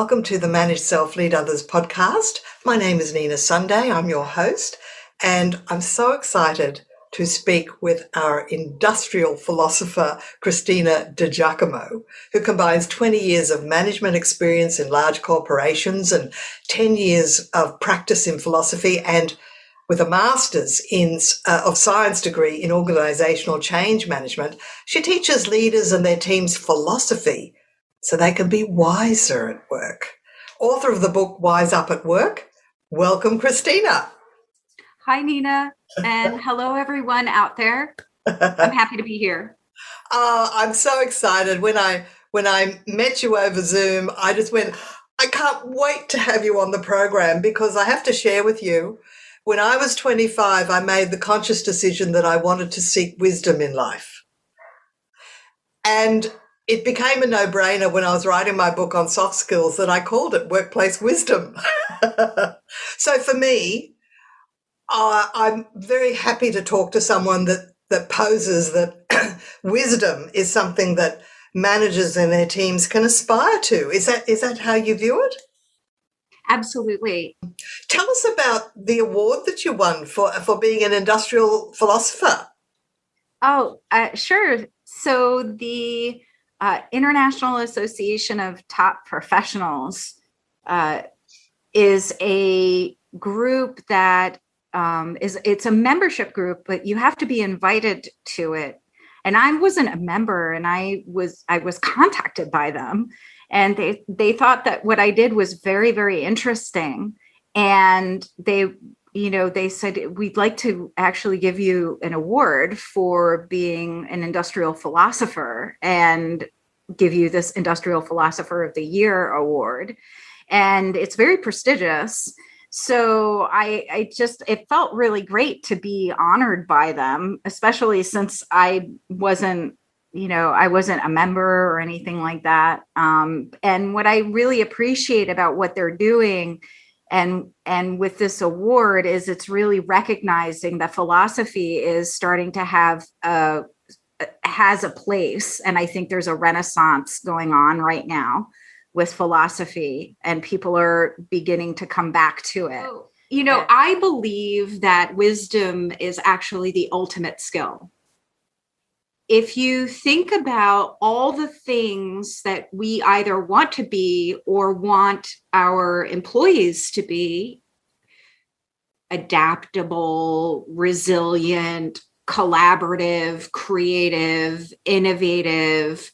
welcome to the Manage Self, Lead Others podcast. My name is Nina Sunday. I'm your host, and I'm so excited to speak with our industrial philosopher, Cristina DiGiacomo, who combines 20 years of management experience in large corporations and 10 years of practice in philosophy, and with a master's of science degree in organizational change management. She teaches leaders and their teams philosophy so they can be wiser at work. Author of the book Wise Up at Work. Welcome, Cristina. Hi, Nina, and hello, everyone out there. I'm happy to be here. I'm so excited. When I met you over Zoom, I just went, I can't wait to have you on the program, because I have to share with you, when I was 25, I made the conscious decision that I wanted to seek wisdom in life. And it became a no-brainer when I was writing my book on soft skills that I called it Workplace Wisdom. So for me, I'm very happy to talk to someone that poses that wisdom is something that managers and their teams can aspire to. Is that how you view it? Absolutely. Tell us about the award that you won for being an industrial philosopher. Oh, sure. So the International Association of Top Professionals is a group that it's a membership group, but you have to be invited to it. And I wasn't a member, and I was contacted by them, and they thought that what I did was very, very interesting. And they said, we'd like to actually give you an award for being an industrial philosopher and give you this Industrial Philosopher of the Year award. And it's very prestigious. So it felt really great to be honored by them, especially since I wasn't a member or anything like that. And what I really appreciate about what they're doing and with this award is it's really recognizing that philosophy is starting to has a place. And I think there's a renaissance going on right now with philosophy, and people are beginning to come back to it. I believe that wisdom is actually the ultimate skill. If you think about all the things that we either want to be or want our employees to be, adaptable, resilient, collaborative, creative, innovative,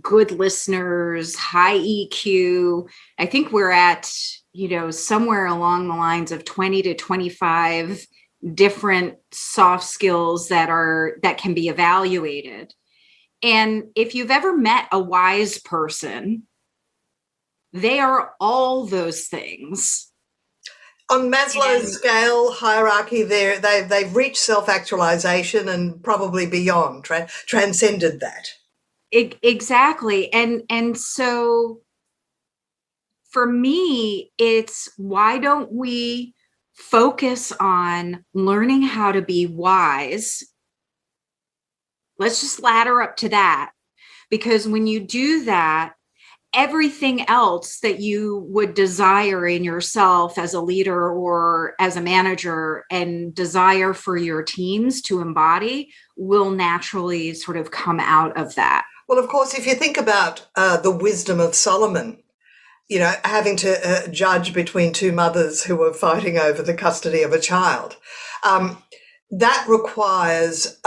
good listeners, high EQ. I think we're at, somewhere along the lines of 20 to 25 different soft skills that can be evaluated. And if you've ever met a wise person, they are all those things. On Maslow's scale hierarchy, they've reached self-actualization and probably beyond, transcended that. Exactly. And so for me, it's why don't we focus on learning how to be wise? Let's just ladder up to that. Because when you do that, everything else that you would desire in yourself as a leader or as a manager and desire for your teams to embody will naturally sort of come out of that. Well, of course, if you think about the wisdom of Solomon, having to judge between two mothers who were fighting over the custody of a child, that requires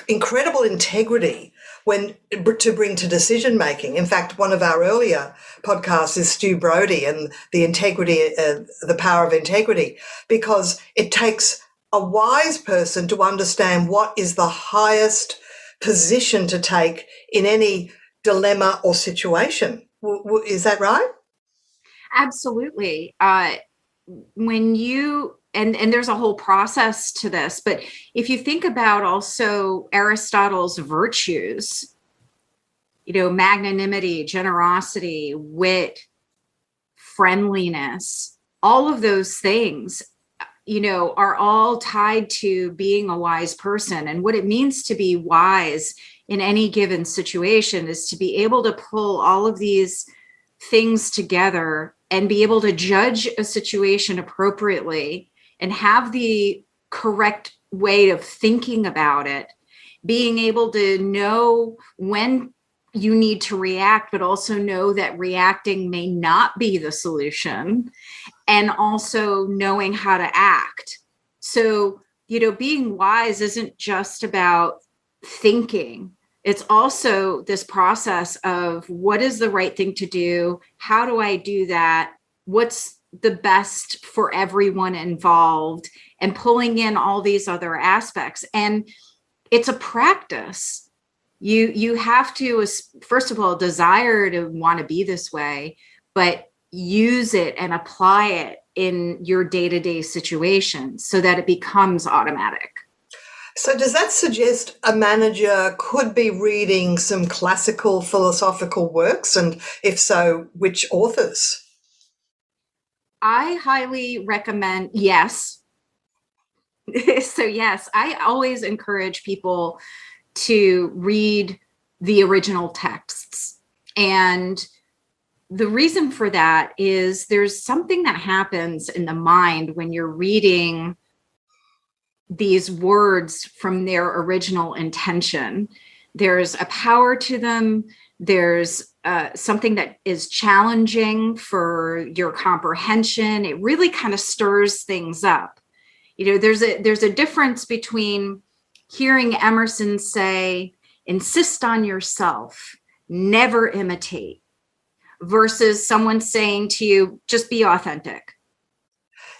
incredible integrity to bring to decision making. In fact, one of our earlier podcasts is Stu Brody and the power of integrity, because it takes a wise person to understand what is the highest position to take in any dilemma or situation. Is that right? Absolutely. When you and there's a whole process to this, but if you think about also Aristotle's virtues, magnanimity, generosity, wit, friendliness, all of those things, are all tied to being a wise person. And what it means to be wise in any given situation is to be able to pull all of these things together and be able to judge a situation appropriately and have the correct way of thinking about it, being able to know when you need to react, but also know that reacting may not be the solution, and also knowing how to act. So, being wise isn't just about thinking. It's also this process of what is the right thing to do? How do I do that? What's the best for everyone involved? And pulling in all these other aspects. And it's a practice. You have to, first of all, desire to want to be this way, but use it and apply it in your day-to-day situations so that it becomes automatic. So does that suggest a manager could be reading some classical philosophical works? And if so, which authors? I highly recommend, yes. So yes, I always encourage people to read the original texts. And the reason for that is there's something that happens in the mind when you're reading these words from their original intention. There's a power to them. There's something that is challenging for your comprehension. It really kind of stirs things up. There's a difference between hearing Emerson say, insist on yourself, never imitate, versus someone saying to you, just be authentic.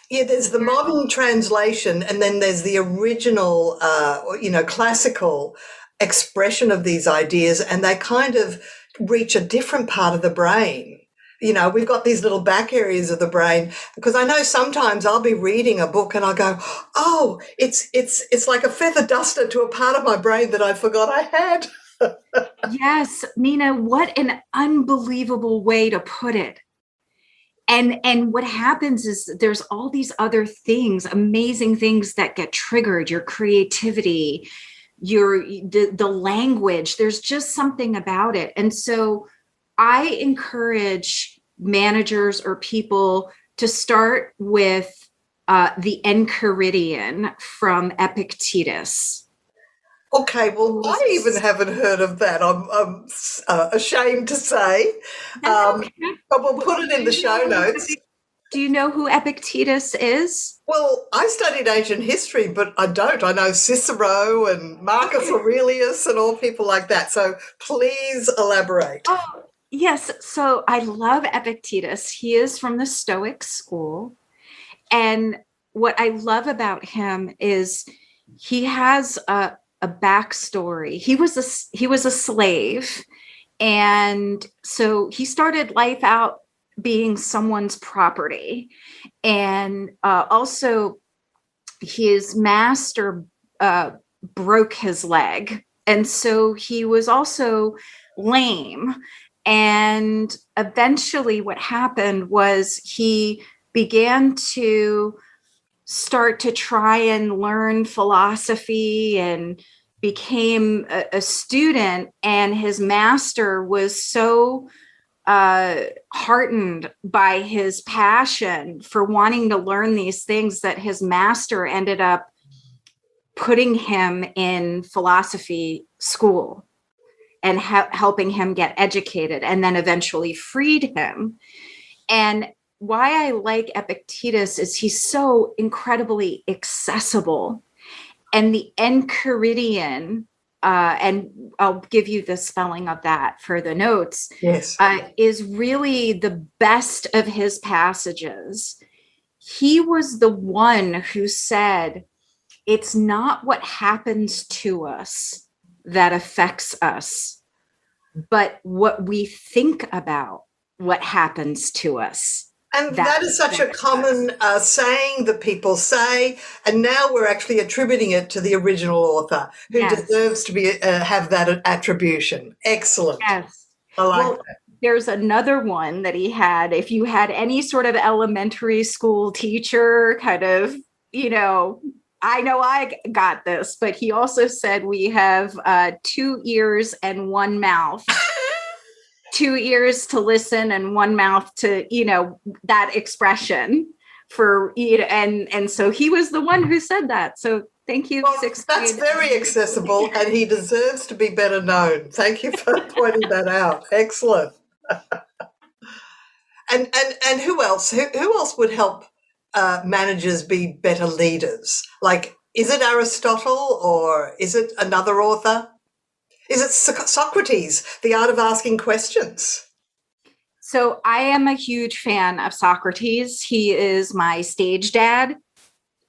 Yeah, there's the modern translation, and then there's the original, classical expression of these ideas, and they kind of reach a different part of the brain. We've got these little back areas of the brain, because I know sometimes I'll be reading a book and I'll go, oh, it's like a feather duster to a part of my brain that I forgot I had. Yes, Nina, what an unbelievable way to put it. And what happens is there's all these other things, amazing things that get triggered, your creativity, the language, there's just something about it. And so I encourage managers or people to start with the Enchiridion from Epictetus. Okay, well, I even haven't heard of that. I'm ashamed to say, Okay. but we'll put it in the show notes. Do you know who Epictetus is? Well, I studied ancient history, but I don't. I know Cicero and Marcus Aurelius and all people like that. So please elaborate. Oh, yes. So I love Epictetus. He is from the Stoic school. And what I love about him is he has a backstory. He was a slave. And so he started life out being someone's property. And also his master broke his leg. And so he was also lame. And eventually what happened was he began to start to try and learn philosophy and became a student. And his master was so heartened by his passion for wanting to learn these things that his master ended up putting him in philosophy school and helping him get educated, and then eventually freed him. And why I like Epictetus is he's so incredibly accessible. And the Enchiridion, and I'll give you the spelling of that for the notes, yes, is really the best of his passages. He was the one who said, it's not what happens to us that affects us, but what we think about what happens to us. And that is such a common saying that people say, and now we're actually attributing it to the original author, who deserves to be have that attribution. Excellent. Yes. I like that. There's another one that he had. If you had any sort of elementary school teacher, kind of, I know I got this, but he also said we have 2 ears and 1 mouth. 2 ears to listen and 1 mouth to, that expression for, and so he was the one who said that. So thank you. Well, that's very accessible, and he deserves to be better known. Thank you for pointing that out. Excellent. And who else? Who else would help managers be better leaders? Like, is it Aristotle or is it another author? Is it Socrates, The Art of Asking Questions? So I am a huge fan of Socrates. He is my stage dad.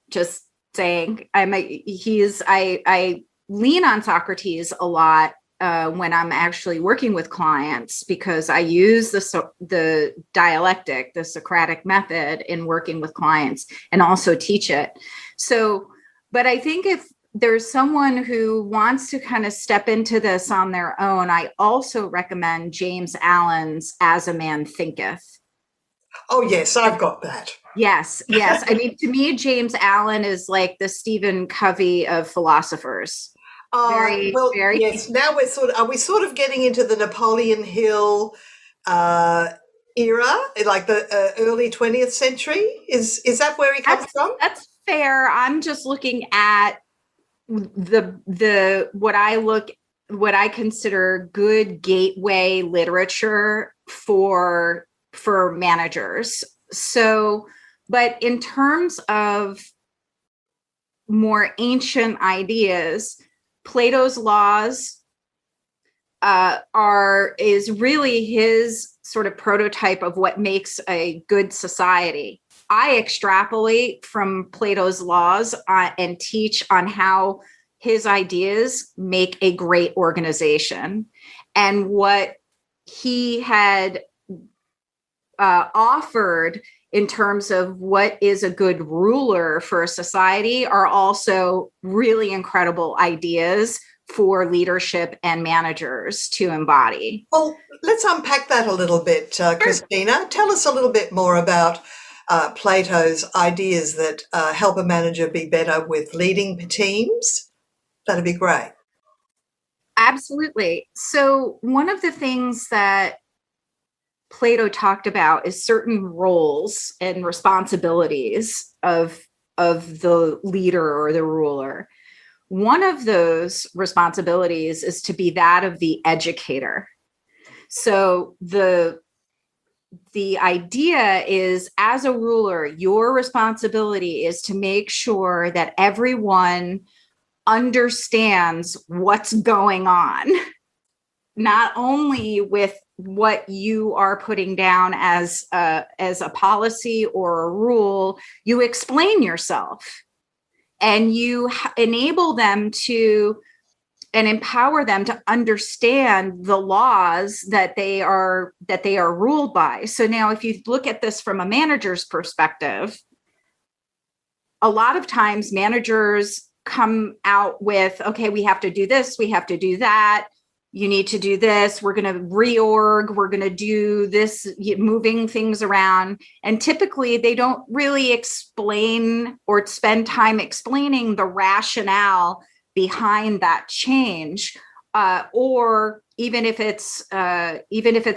Just saying, I lean on Socrates a lot when I'm actually working with clients, because I use the dialectic, the Socratic method in working with clients, and also teach it. So, but I think if there's someone who wants to kind of step into this on their own, I also recommend James Allen's As a Man Thinketh. Oh, yes, I've got that. Yes. I mean, to me, James Allen is like the Stephen Covey of philosophers. Very. Yes. Now are we sort of getting into the Napoleon Hill era, like the early 20th century? Is that where he comes from? That's fair. I'm just looking at what I consider good gateway literature for managers. So, but in terms of more ancient ideas, Plato's laws is really his sort of prototype of what makes a good society. I extrapolate from Plato's laws and teach on how his ideas make a great organization. And what he had offered in terms of what is a good ruler for a society are also really incredible ideas for leadership and managers to embody. Well, let's unpack that a little bit, Cristina. Tell us a little bit more about Plato's ideas that help a manager be better with leading teams. That'd be great. Absolutely. So one of the things that Plato talked about is certain roles and responsibilities of the leader or the ruler. One of those responsibilities is to be that of the educator. So the idea is, as a ruler, your responsibility is to make sure that everyone understands what's going on, not only with what you are putting down as a policy or a rule. You explain yourself and you enable them to and empower them to understand the laws that they are ruled by. So now, if you look at this from a manager's perspective, a lot of times managers come out with, okay, we have to do this, we have to do that. You need to do this. We're going to reorg. We're going to do this, moving things around. And typically they don't really explain or spend time explaining the rationale behind that change. Or even if it's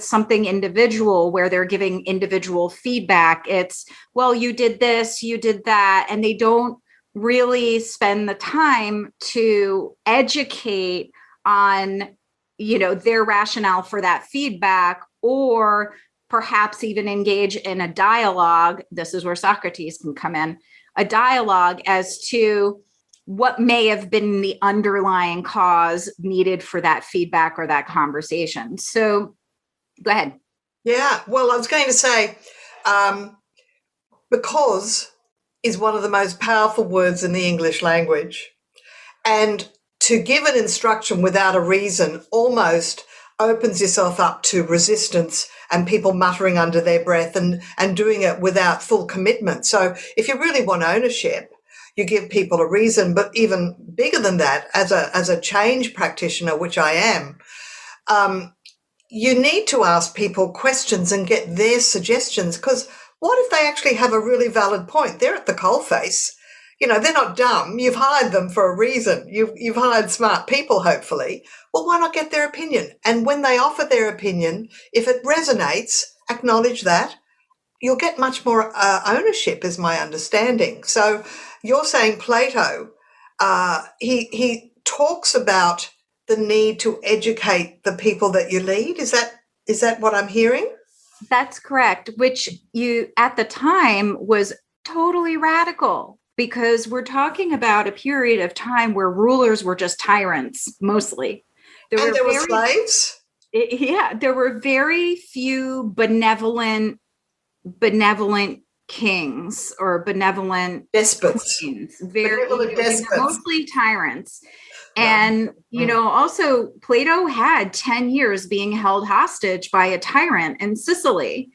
something individual where they're giving individual feedback, it's, well, you did this, you did that. And they don't really spend the time to educate on their rationale for that feedback, or perhaps even engage in a dialogue. This is where Socrates can come in, a dialogue as to what may have been the underlying cause needed for that feedback or that conversation. So go ahead. Yeah, well, I was going to say, because is one of the most powerful words in the English language. And to give an instruction without a reason almost opens yourself up to resistance and people muttering under their breath and doing it without full commitment. So if you really want ownership, you give people a reason. But even bigger than that, as a change practitioner, which I am, you need to ask people questions and get their suggestions, because what if they actually have a really valid point? They're at the coalface. they're not dumb. You've hired them for a reason. You've hired smart people, hopefully. Well, why not get their opinion? And when they offer their opinion, if it resonates, acknowledge that. You'll get much more ownership, is my understanding. So you're saying Plato, he talks about the need to educate the people that you lead. Is that what I'm hearing? That's correct, which at the time was totally radical, because we're talking about a period of time where rulers were just tyrants, mostly. There were slaves? Yeah, there were very few benevolent kings or benevolent despots. Queens. Mostly tyrants. And, also Plato had 10 years being held hostage by a tyrant in Sicily.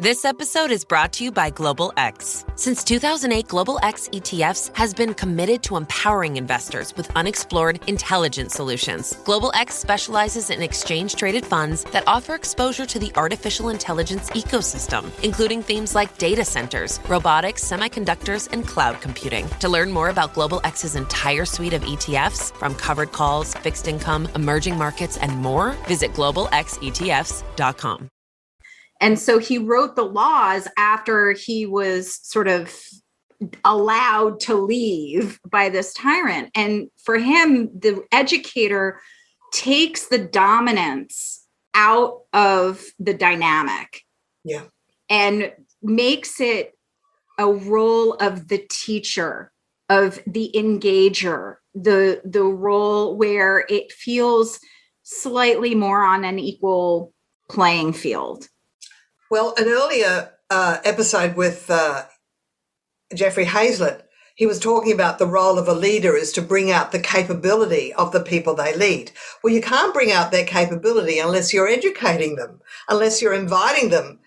This episode is brought to you by Global X. Since 2008, Global X ETFs has been committed to empowering investors with unexplored, intelligent solutions. Global X specializes in exchange-traded funds that offer exposure to the artificial intelligence ecosystem, including themes like data centers, robotics, semiconductors, and cloud computing. To learn more about Global X's entire suite of ETFs, from covered calls, fixed income, emerging markets, and more, visit globalxetfs.com. And so he wrote the laws after he was sort of allowed to leave by this tyrant. And for him, the educator takes the dominance out of the dynamic. Yeah. And makes it a role of the teacher, of the engager, the role where it feels slightly more on an equal playing field. Well, an earlier episode with Jeffrey Hazlitt, he was talking about the role of a leader is to bring out the capability of the people they lead. Well, you can't bring out their capability unless you're educating them, unless you're inviting them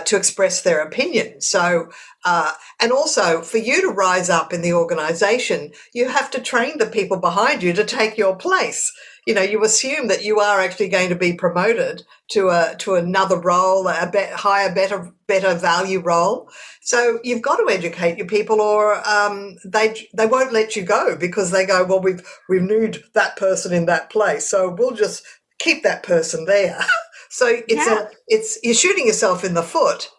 to express their opinion. So, and also for you to rise up in the organization, you have to train the people behind you to take your place. You assume that you are actually going to be promoted to another role, higher, better value role. So you've got to educate your people, or they won't let you go, because they go, well, we've renewed that person in that place, so we'll just keep that person there. So you're shooting yourself in the foot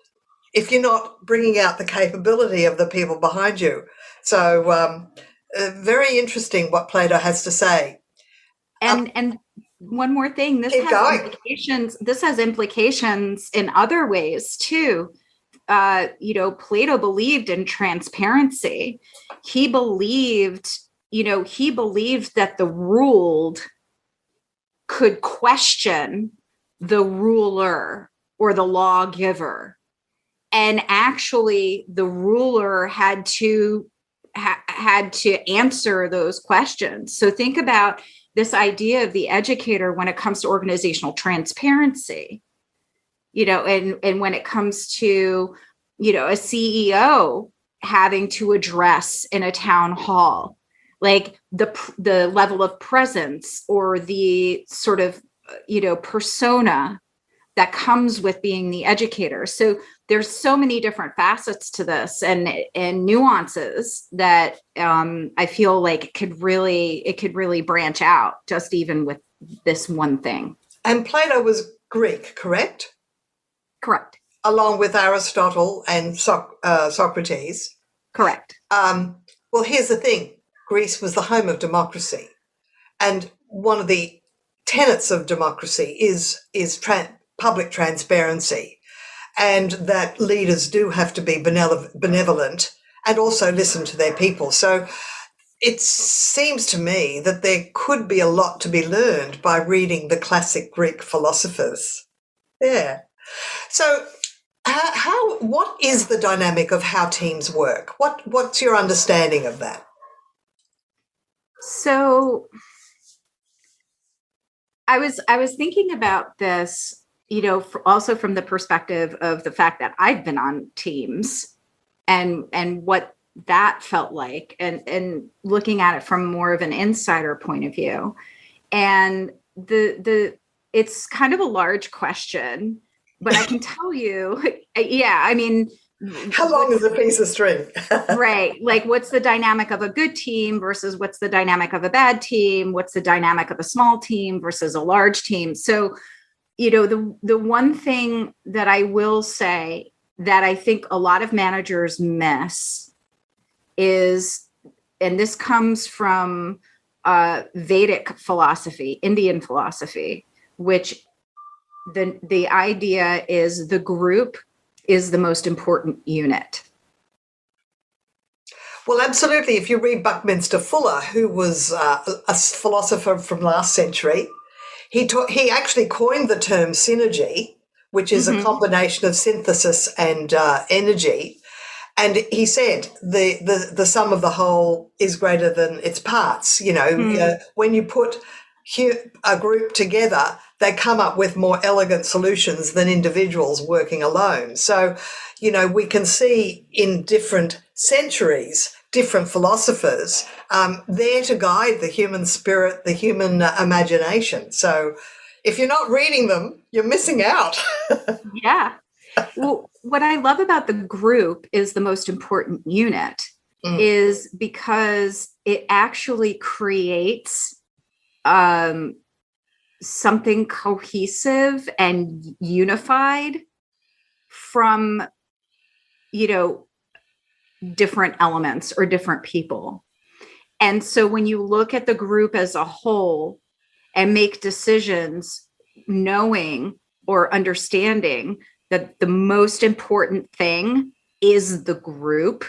if you're not bringing out the capability of the people behind you. So very interesting what Plato has to say. And one more thing, this has implications in other ways too. Plato believed in transparency. He believed that the ruled could question the ruler or the lawgiver. And actually the ruler had to answer those questions. So think about this idea of the educator when it comes to organizational transparency, and when it comes to, a CEO having to address in a town hall, like the level of presence or the sort of, persona that comes with being the educator. So there's so many different facets to this and nuances that I feel like it could really branch out just even with this one thing. And Plato was Greek, correct? Correct. Along with Aristotle and Socrates. Correct. Well, here's the thing. Greece was the home of democracy. And one of the tenets of democracy is public transparency, and that leaders do have to be benevolent and also listen to their people. So it seems to me that there could be a lot to be learned by reading the classic Greek philosophers. Yeah. So what is the dynamic of how teams work? What's your understanding of that? So I was thinking about this, also from the perspective of the fact that I've been on teams and what that felt like, and looking at it from more of an insider point of view. And it's kind of a large question, but I can tell you, How long is a piece of string? Right. Like, what's the dynamic of a good team versus what's the dynamic of a bad team? What's the dynamic of a small team versus a large team? So, the one thing that I will say that I think a lot of managers miss is, and this comes from Vedic philosophy, Indian philosophy, which the idea is the group is the most important unit. Well, absolutely. If you read Buckminster Fuller, who was a philosopher from last century, he actually coined the term synergy, which is a combination of synthesis and energy. And he said the sum of the whole is greater than its parts. When you put a group together, they come up with more elegant solutions than individuals working alone. So, we can see in different centuries, different philosophers there to guide the human spirit, the human imagination. So if you're not reading them, you're missing out. Yeah. Well, what I love about the group is the most important unit is because it actually creates something cohesive and unified from, different elements or different people. And so when you look at the group as a whole and make decisions knowing or understanding that the most important thing is the group,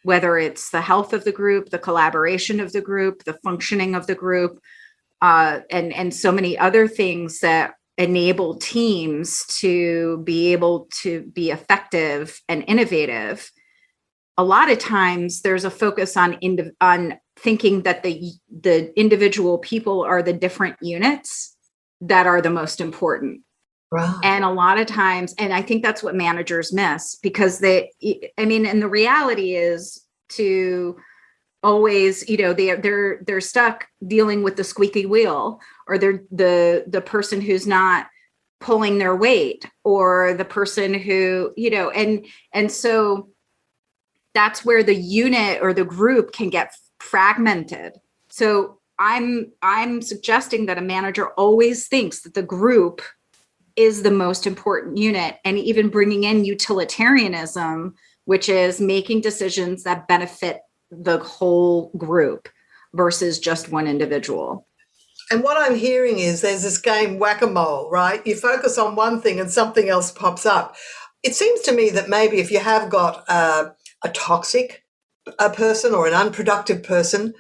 whether it's the health of the group, the collaboration of the group, the functioning of the group, and so many other things that enable teams to be able to be effective and innovative. A lot of times there's a focus on thinking that the individual people are the different units that are the most important. Right. And a lot of times, and I think that's what managers miss, because and the reality is to always, they're stuck dealing with the squeaky wheel, or they're the person who's not pulling their weight, or the person who, and so that's where the unit or the group can get fragmented. So I'm suggesting that a manager always thinks that the group is the most important unit, and even bringing in utilitarianism, which is making decisions that benefit the whole group versus just one individual. And what I'm hearing is there's this game whack-a-mole, right? You focus on one thing and something else pops up. It seems to me that maybe if you have got a toxic person or an unproductive person,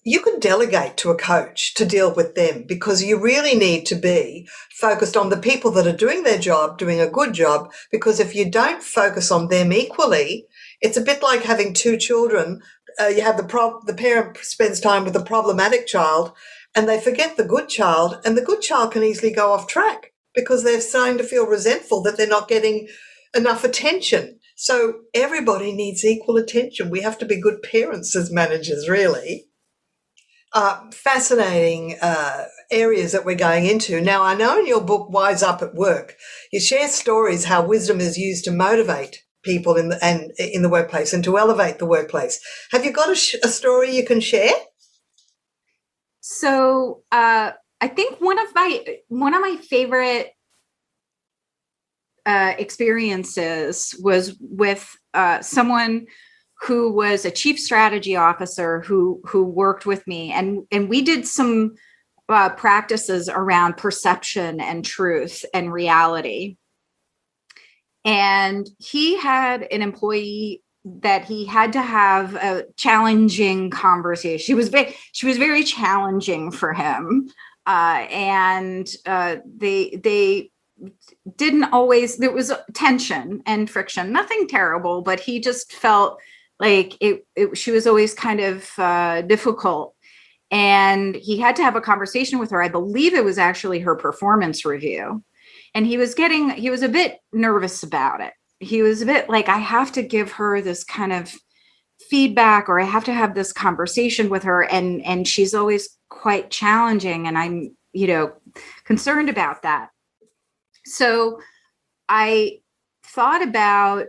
you could delegate to a coach to deal with them, because you really need to be focused on the people that are doing their job, doing a good job, because if you don't focus on them equally, it's a bit like having two children. You have the parent spends time with the problematic child and they forget the good child, and the good child can easily go off track because they're starting to feel resentful that they're not getting enough attention. So everybody needs equal attention. We have to be good parents as managers, really. Fascinating areas that we're going into. Now, I know in your book, Wise Up at Work, you share stories how wisdom is used to motivate people in the workplace and to elevate the workplace. Have you got a story you can share? So I think one of my favorite experiences was with someone who was a chief strategy officer who worked with me, and we did some practices around perception and truth and reality. And he had an employee that he had to have a challenging conversation. She was very challenging for him, and they didn't always. There was tension and friction, nothing terrible, but he just felt like she was always kind of difficult. And he had to have a conversation with her. I believe it was actually her performance review. And he was a bit nervous about it. He was a bit like, I have to give her this kind of feedback, or I have to have this conversation with her. And she's always quite challenging. And I'm, concerned about that. So I thought about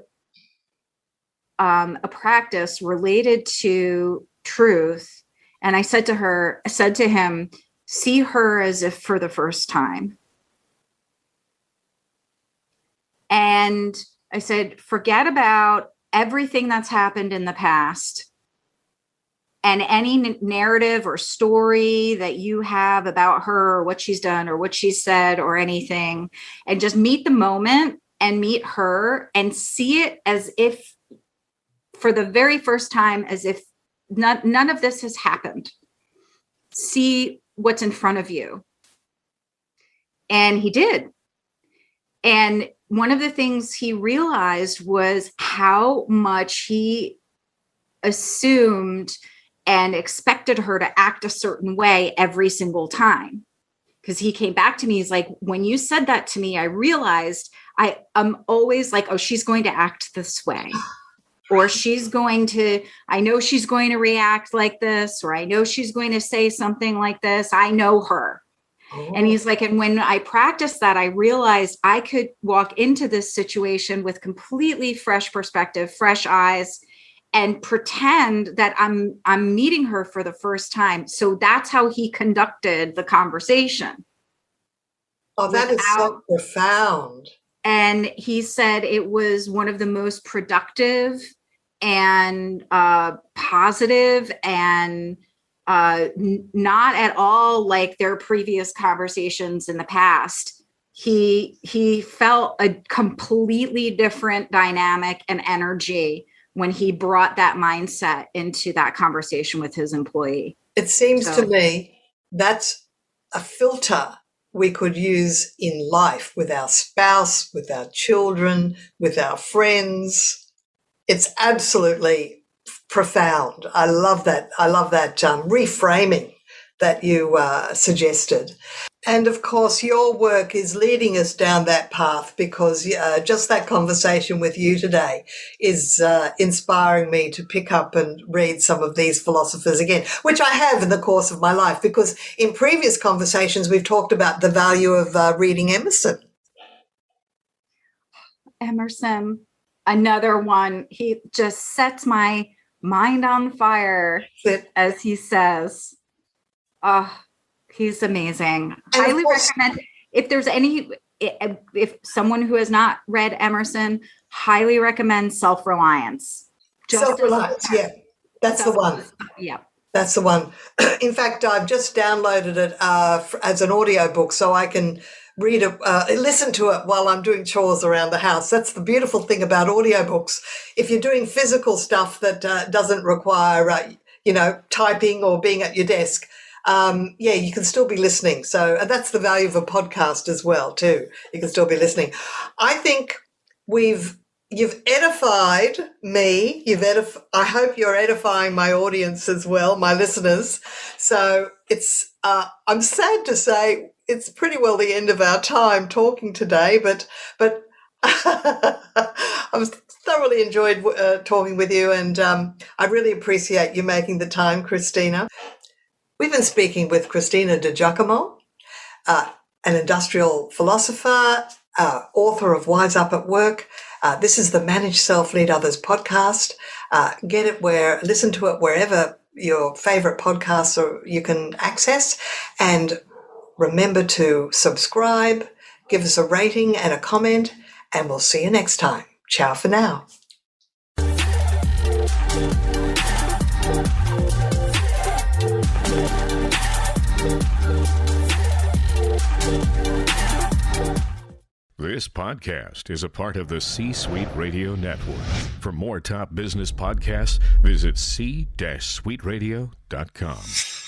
a practice related to truth. And I said to him, see her as if for the first time. And I said, forget about everything that's happened in the past and any narrative or story that you have about her or what she's done or what she said or anything, and just meet the moment and meet her and see it as if for the very first time, as if none of this has happened. See what's in front of you. And he did. And one of the things he realized was how much he assumed and expected her to act a certain way every single time. Because he came back to me, he's like, when you said that to me, I realized I'm always like, oh, she's going to act this way. Or I know she's going to react like this, or I know she's going to say something like this. I know her. Oh. And he's like, and when I practiced that, I realized I could walk into this situation with completely fresh perspective, fresh eyes, and pretend that I'm meeting her for the first time. So that's how he conducted the conversation. Oh, that is so profound. And he said it was one of the most productive and positive and not at all like their previous conversations in the past. He felt a completely different dynamic and energy when he brought that mindset into that conversation with his employee. It seems to me that's a filter we could use in life with our spouse, with our children, with our friends. It's absolutely profound. I love that. I love that reframing that you suggested. And of course, your work is leading us down that path because just that conversation with you today is inspiring me to pick up and read some of these philosophers again, which I have in the course of my life, because in previous conversations, we've talked about the value of reading Emerson. Emerson, another one. He just sets my mind on fire, as he says. He's amazing. Highly recommend, if there's if someone who has not read Emerson, highly recommend Self-Reliance. Self-Reliance, yeah. That's the one. Yeah. That's the one. In fact, I've just downloaded it as an audiobook so I can read it, listen to it while I'm doing chores around the house. That's the beautiful thing about audiobooks. If you're doing physical stuff that doesn't require, typing or being at your desk, you can still be listening. So that's the value of a podcast as well, too. You can still be listening. I think you've edified me. I hope you're edifying my audience as well, my listeners. So it's, I'm sad to say it's pretty well the end of our time talking today, but I've thoroughly enjoyed talking with you, and I really appreciate you making the time, Cristina. We've been speaking with Cristina DiGiacomo, an industrial philosopher, author of Wise Up at Work. This is the Manage Self, Lead Others podcast. Listen to it wherever your favorite podcasts you can access. And remember to subscribe, give us a rating and a comment, and we'll see you next time. Ciao for now. This podcast is a part of the C-Suite Radio Network. For more top business podcasts, visit c-suiteradio.com.